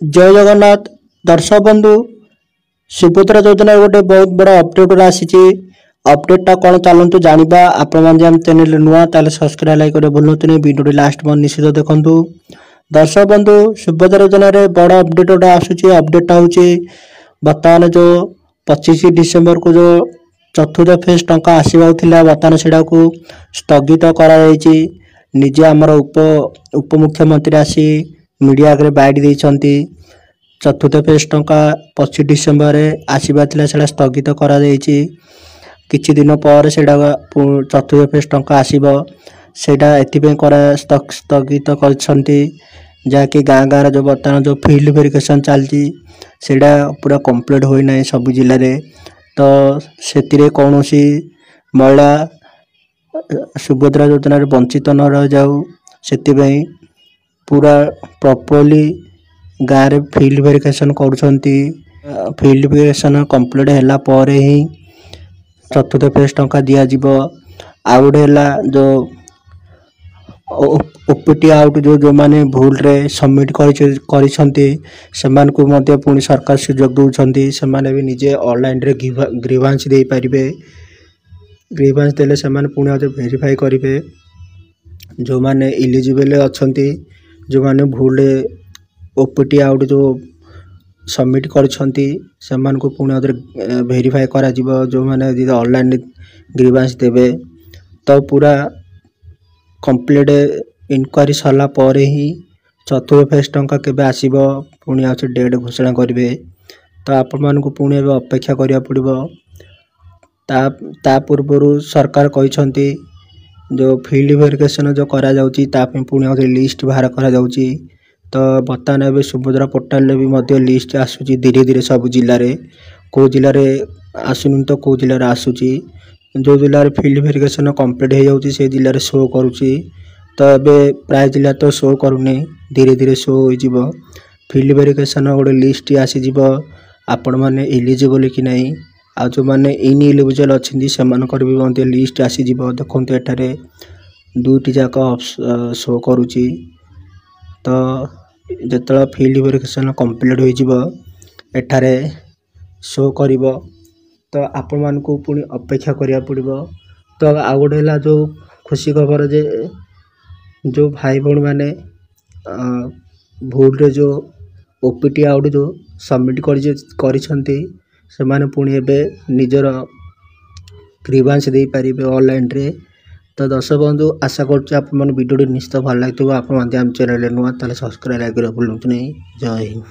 जय जगन्नाथ दर्शक बंधु सुभद्रा योजना गोटे बहुत बड़ा अपडेट आसी अपडेटा कौन चलतु जाना आपण चैनल नुआ सब्सक्राइब लाइक कर भूलु वीडियो लास्ट मन निश्चित देखु। दर्शक बंधु सुभद्रा योजना बड़ अपडेट आसूँ अपडेटा हूँ बर्तमान जो 25 डिसेम्बर को जो चतुर्थ फेज टंका आसवा बर्तमान से स्थगित कर निजे आमर उपमुख्यमंत्री आसी मीडिया आगे बाइट देइछंती। चतुर्थ फेज टंका 25 डिसेम्बर आसवा से स्थगित कर किछि दिन पर चतुर्थ फेज टंका आसीबो सेटा एथिपे स्थगित करछंती जहाँकि गाँ गाँव जो बर्तमान जो फील्ड वेरिफिकेशन चलती सेटा पूरा कंप्लीट होई नै सब जिले रे। तो से कौन सी महिला सुभद्रा योजना वंचित न रह जाऊ से पूरा प्रॉपर्ली गाँव रे फील्ड वेरिफिकेशन करुछंती। फील्ड वेरिफिकेशन कंप्लीट हैला परे ही चतुर्थ फेज टंका दिया जिवो। आउ गोटे हैला जो ओपीटी आउट जो माने भूल रे सबमिट करिसंती सेमान को मध्य पुणी सरकार सुजोग दउछंती सेमाने भी निजे ऑनलाइन रे ग्रीवांस दे पारिबे। ग्रीवांस देले सेमान पुणी आते वेरीफाई करिवे जो माने एलिजिबल अछंती जो माने भूल ओपीटी आउट जो सबमिट करछंती सेमान को पुणी आते वेरीफाई करा जिवो। जो माने ऑनलाइन ग्रीवांस देबे तो पूरा कंप्लीट इनक्वारी सरला परे ही चतुर्थ फेज टंका केबे आसीबो पुणी आछे डेट घोषणा करिवे। तो आपण मान को पुणी एबे अपेक्षा करिया पड़िबो। ता पूर्वरु सरकार कहिसंती जो फील्ड वेरिफिकेशन जो करा जाउची ता पे पुणी आछे लिस्ट बाहर करा जाउची। तो बर्तमान एबे सुभद्रा पोर्टल रे भी मध्य लिस्ट आसुची धीरे धीरे सब जिल्ला रे को जिल्ला रे आसुनी तो को जिल्ला रे आसुची। जो जिल्ला रे फील्ड वेरिफिकेशन कंप्लीट हो जाउची से जिल्ला रे शो करूची। तो एबे प्राय जिला तो शो करूनी धीरे धीरे शो हो जिवो। फील्ड वेरिफिकेशन गोटे लिस्ट आसी जिवो आपण माने एलिजिबल कि नहीं आ जो माने इनएलिजिबल अछिंदी सेमानकर भी मध्य लिस्ट आसी जिवो। देखंतु एठारे दुईटी जाक शो करूची। तो जेतला फील्ड वेरिफिकेशन कंप्लीट हो जिवो एठारे शो करिवो। तो आपण मान को पुणी अपेक्षा करिया पड़िबो। तो आ गोटे हला जो खुशी खबर जे जो भाई भौणी माने भूल रे जो ओपीटी आउट जो सबमिट करिसंती से माने पुणी एबे निजर ग्रीवांस दे पारिबे ऑनलाइन रे। तो दर्शक बंधु आशा करछु आप मन वीडियो निश्चित भल लागथबो। आप मन चैनल नुआ ताले सब्सक्राइब लाइक कर भूलंतु नहीं। जय हिंद।